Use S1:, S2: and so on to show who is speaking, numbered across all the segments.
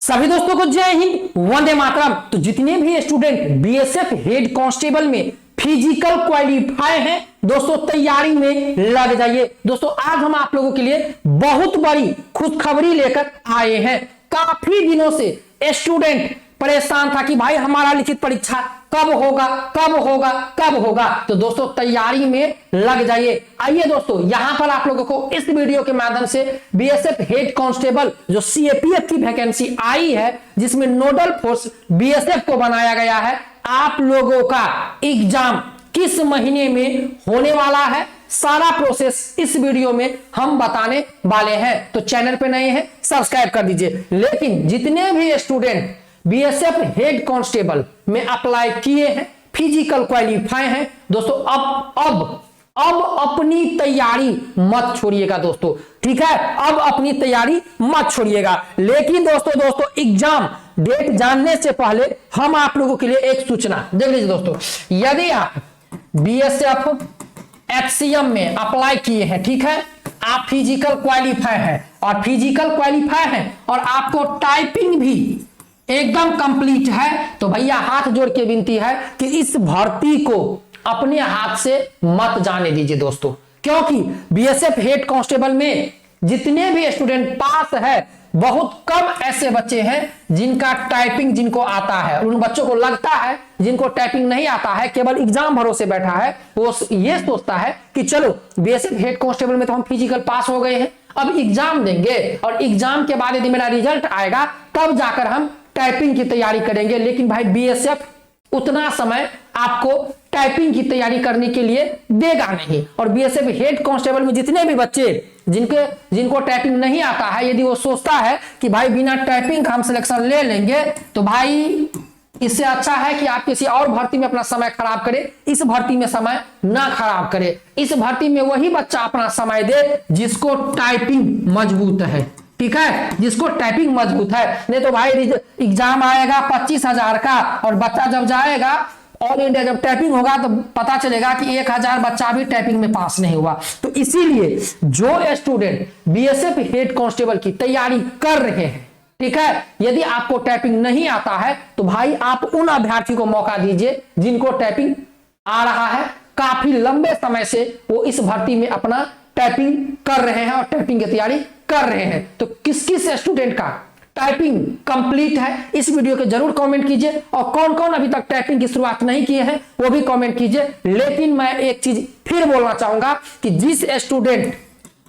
S1: सभी दोस्तों को जय हिंद, वंदे मातरम। तो जितने भी स्टूडेंट बीएसएफ हेड कांस्टेबल में फिजिकल क्वालिफाई हैं दोस्तों, तैयारी में लग जाइए। दोस्तों आज हम आप लोगों के लिए बहुत बड़ी खुशखबरी लेकर आए हैं। काफी दिनों से स्टूडेंट परेशान था कि भाई हमारा लिखित परीक्षा कब होगा कब होगा कब होगा। तो दोस्तों तैयारी में लग जाइए। आइए दोस्तों यहां पर आप लोगों को इस वीडियो के माध्यम से बीएसएफ हेड कांस्टेबल जो सीएपीएफ की वैकेंसी आई है, जिसमें नोडल फोर्स बीएसएफ को बनाया गया है, आप लोगों का एग्जाम किस महीने में होने वाला है, सारा प्रोसेस इस वीडियो में हम बताने वाले हैं। तो चैनल पे नए हैं सब्सक्राइब कर दीजिए। लेकिन जितने भी स्टूडेंट बीएसएफ हेड कांस्टेबल में अप्लाई किए हैं, फिजिकल क्वालिफाई हैं दोस्तों, अब अपनी तैयारी मत छोड़िएगा दोस्तों, ठीक है। अब अपनी तैयारी मत छोड़िएगा। लेकिन दोस्तों एग्जाम डेट जानने से पहले हम आप लोगों के लिए एक सूचना देख लीजिए दोस्तों। यदि आप बीएसएफ एचसीएम में अप्लाई किए हैं, ठीक है, आप फिजिकल क्वालिफाई हैं और आपको टाइपिंग भी एकदम कंप्लीट है, तो भैया हाथ जोड़ के विनती है कि इस भर्ती को अपने हाथ से मत जाने दीजिए दोस्तों। क्योंकि बीएसएफ हेड कांस्टेबल में जितने भी स्टूडेंट पास है, बहुत कम ऐसे बच्चे हैं जिनका टाइपिंग जिनको आता है। उन बच्चों को लगता है जिनको टाइपिंग नहीं आता है, केवल एग्जाम भरोसे बैठा है, वो ये सोचता है कि चलो बीएसएफ हेड कांस्टेबल में तो हम फिजिकल पास हो गए हैं, अब एग्जाम देंगे और एग्जाम के बाद यदि मेरा रिजल्ट आएगा तब जाकर हम टाइपिंग की तैयारी करेंगे। लेकिन भाई बीएसएफ उतना समय आपको टाइपिंग की तैयारी करने के लिए देगा नहीं। और बीएसएफ हेड कांस्टेबल में जितने भी बच्चे जिनको टाइपिंग नहीं आता है, यदि वो सोचता है कि भाई बिना टाइपिंग का हम सिलेक्शन ले लेंगे, तो भाई इससे अच्छा है कि आप किसी और भर्ती में अपना समय खराब करें। इस भर्ती में समय ना खराब करें। इस भर्ती में वही बच्चा अपना समय दे जिसको टाइपिंग मजबूत है, ठीक है, जिसको टाइपिंग मजबूत है। नहीं तो भाई एग्जाम आएगा 25,000 का और बच्चा जब जाएगा ऑल इंडिया, जब टाइपिंग होगा तो पता चलेगा कि 1,000 बच्चा भी टाइपिंग में पास नहीं हुआ। तो इसीलिए जो स्टूडेंट बीएसएफ हेड कांस्टेबल की तैयारी कर रहे हैं, ठीक है, यदि आपको टाइपिंग नहीं आता है तो भाई आप उन अभ्यर्थी को मौका दीजिए जिनको टाइपिंग आ रहा है, काफी लंबे समय से वो इस भर्ती में अपना टाइपिंग कर रहे हैं और टाइपिंग की तैयारी कर रहे हैं। तो किस किस स्टूडेंट का टाइपिंग कंप्लीट है इस वीडियो के जरूर कमेंट कीजिए, और कौन कौन अभी तक टाइपिंग की शुरुआत नहीं किए हैं वो भी कमेंट कीजिए। लेकिन मैं एक चीज फिर बोलना चाहूंगा कि जिस स्टूडेंट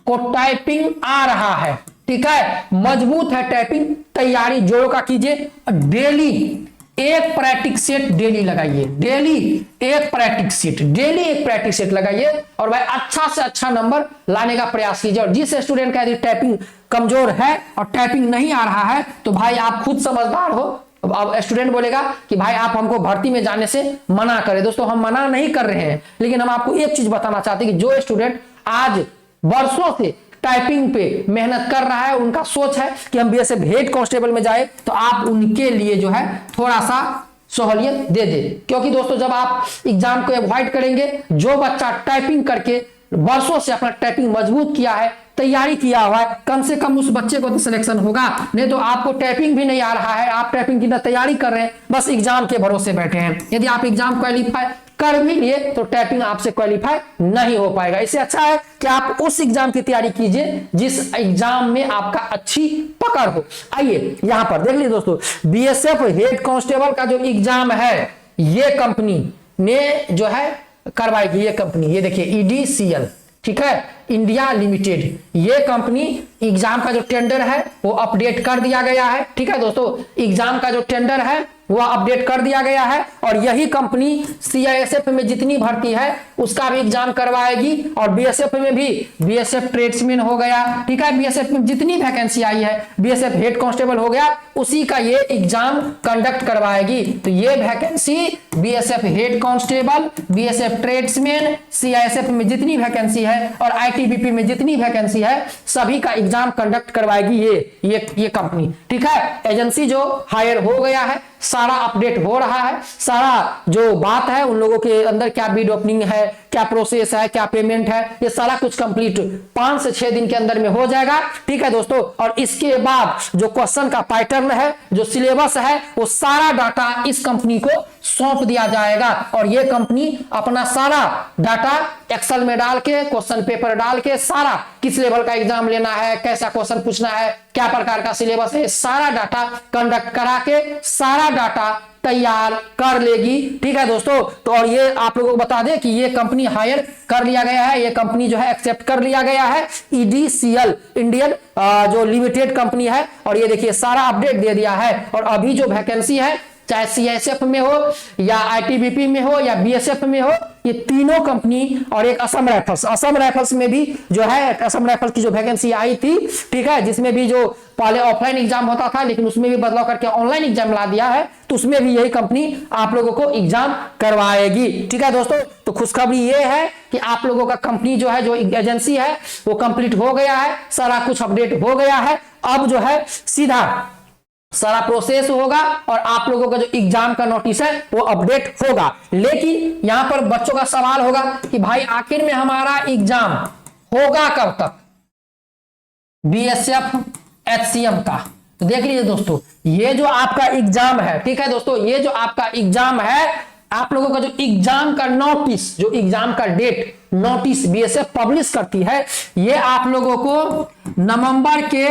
S1: को टाइपिंग आ रहा है, ठीक है, मजबूत है टाइपिंग, तैयारी जोरों का कीजिए। डेली एक प्रैक्टिस सेट डेली लगाइए, डेली एक प्रैक्टिस सेट लगाइए और भाई अच्छा से अच्छा नंबर लाने का प्रयास कीजिए। और जिस स्टूडेंट का यदि टाइपिंग कमजोर है और टाइपिंग नहीं आ रहा है, तो भाई आप खुद समझदार हो। अब स्टूडेंट बोलेगा कि भाई आप हमको भर्ती में जाने से मना करें। दोस्तों हम मना नहीं कर रहे हैं, लेकिन हम आपको एक चीज बताना चाहते हैं कि जो स्टूडेंट आज वर्षों से टाइपिंग पे मेहनत कर रहा है, उनका सोच है कि हम बीएसएफ हेड कांस्टेबल में जाए, तो आप उनके लिए जो है थोड़ा सा सहूलियत दे दे। क्योंकि दोस्तों जब आप एग्जाम को अवॉइड करेंगे, जो बच्चा टाइपिंग करके वर्षों से अपना टाइपिंग मजबूत किया है, तैयारी किया हुआ है, कम से कम उस बच्चे को तो सिलेक्शन होगा। नहीं तो आपको टाइपिंग भी नहीं आ रहा है, आप टाइपिंग की तैयारी कर रहे हैं, बस एग्जाम के भरोसे बैठे हैं। यदि आप एग्जाम क्वालिफाई कर भी लिए तो टाइपिंग आपसे क्वालिफाई नहीं हो पाएगा। इससे अच्छा है कि आप उस एग्जाम की तैयारी कीजिए जिस एग्जाम में आपका अच्छी पकड़ हो। आइए यहां पर देख लीजिए दोस्तों, बीएसएफ हेड कांस्टेबल का जो एग्जाम है, ये कंपनी ने जो है करवाएगी। ये कंपनी, ये देखिए ईडीसीएल, ठीक है, इंडिया लिमिटेड, ये कंपनी एग्जाम का जो टेंडर है वो अपडेट कर दिया गया है, ठीक है दोस्तों, एग्जाम का जो टेंडर है वो अपडेट कर दिया गया है। और यही कंपनी सीआईएसएफ में जितनी भर्ती है उसका भी एग्जाम करवाएगी। और बीएसएफ में भी, बीएसएफ ट्रेड्समैन हो गया, ठीक है, बीएसएफ में जितनी वैकेंसी आई है, बीएसएफ हेड कांस्टेबल हो गया, उसी का ये एग्जाम कंडक्ट करवाएगी। तो ये vacancy BSF head constable, BSF tradesman, CISF में जितनी वैकेंसी है और आईटीबीपी में जितनी वैकेंसी है, सभी का एग्जाम कंडक्ट करवाएगी ये कंपनी, ठीक है। एजेंसी जो हायर हो गया है, सारा अपडेट हो रहा है, सारा जो बात है उन लोगों के अंदर क्या बिड ओपनिंग है, क्या प्रोसेस है, क्या पेमेंट है, ये सारा कुछ कंप्लीट 5 से 6 दिन के अंदर में हो जाएगा। ठीक है दोस्तों, और इसके बाद जो क्वेश्चन का पैटर्न है, जो सिलेबस है, वो सारा डाटा इस कंपनी को सौंप दिया जाएगा और ये कंपनी अपना सारा डाटा एक्सेल में डाल के, क्वेश्चन पेपर डाल के, सारा किस लेवल का एग्जाम लेना है, कैसा क्वेश्चन पूछना है, क्या प्रकार का सिलेबस है, सारा डाटा कंडक्ट करा के सारा डाटा तैयार कर लेगी। ठीक है दोस्तों, तो और ये आप लोगों को बता दें कि ये कंपनी हायर कर लिया गया है, ये कंपनी जो है एक्सेप्ट कर लिया गया है, ईडीसीएल इंडियन जो लिमिटेड कंपनी है। और ये देखिए सारा अपडेट दे दिया है। और अभी जो वैकेंसी है, चाहे सीएसएफ में हो या आईटीबीपी में हो या बीएसएफ में हो, ये तीनों कंपनी, और एक असम राइफल्स में भी जो है, असम राइफल्स की जो वैकेंसी आई थी, ठीक है, जिसमें भी जो पहले ऑफलाइन एग्जाम होता था लेकिन उसमें भी बदलाव करके ऑनलाइन एग्जाम ला दिया है, तो उसमें भी यही कंपनी आप लोगों को एग्जाम करवाएगी। ठीक है दोस्तों, तो खुशखबरी ये है कि आप लोगों का कंपनी जो है, जो एजेंसी है, वो कंप्लीट हो गया है, सारा कुछ अपडेट हो गया है। अब जो है सीधा सारा प्रोसेस होगा और आप लोगों का जो एग्जाम का नोटिस है वो अपडेट होगा। लेकिन यहां पर बच्चों का सवाल होगा कि भाई आखिर में हमारा एग्जाम होगा कब तक, बीएसएफ एचसीएम का। तो देख लीजिए दोस्तों, ये जो आपका एग्जाम है, ठीक है दोस्तों, ये जो आपका एग्जाम है, आप लोगों का जो एग्जाम का नोटिस, जो एग्जाम का डेट नोटिस बीएसएफ पब्लिश करती है, ये आप लोगों को नवंबर के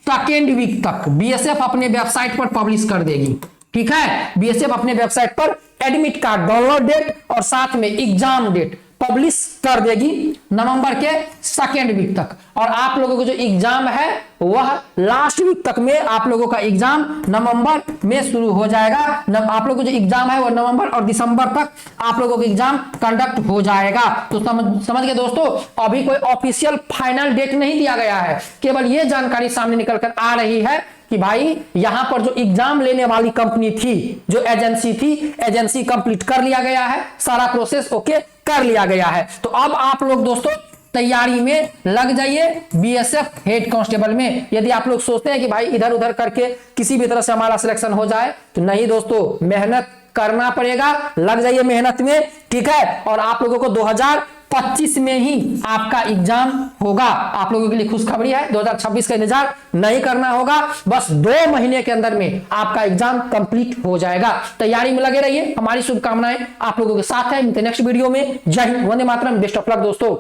S1: 2nd वीक तक बीएसएफ अपने वेबसाइट पर पब्लिश कर देगी। ठीक है, बीएसएफ अपने वेबसाइट पर एडमिट कार्ड डाउनलोड डेट और साथ में एग्जाम डेट पब्लिश कर देगी नवंबर के 2nd वीक तक। और आप लोगों को जो एग्जाम है वह लास्ट वीक तक में आप लोगों का एग्जाम नवंबर में शुरू हो जाएगा। आप लोगों को जो एग्जाम है वो नवंबर और दिसंबर तक आप लोगों का एग्जाम कंडक्ट हो जाएगा। तो समझ गए दोस्तों, अभी कोई ऑफिशियल फाइनल डेट नहीं दिया गया है, केवल ये जानकारी सामने निकल कर आ रही है कि भाई यहां पर जो एग्जाम लेने वाली कंपनी थी, जो एजेंसी थी, एजेंसी कंप्लीट कर लिया गया है, सारा प्रोसेस ओके कर लिया गया है। तो अब आप लोग दोस्तों तैयारी में लग जाइए बीएसएफ हेड कांस्टेबल में। यदि आप लोग सोचते हैं कि भाई इधर उधर करके किसी भी तरह से हमारा सिलेक्शन हो जाए, तो नहीं दोस्तों, मेहनत करना पड़ेगा, लग जाइए मेहनत में। ठीक है, और आप लोगों को 2025 में ही आपका एग्जाम होगा। आप लोगों के लिए खुशखबरी है, 2026 का इंतजार नहीं करना होगा, बस 2 महीने के अंदर में आपका एग्जाम कंप्लीट हो जाएगा। तैयारी में लगे रहिए, हमारी शुभकामनाएं आप लोगों के साथ है। मिलते हैं नेक्स्ट वीडियो में। जय Hind, Vande Mataram, best of luck दोस्तों।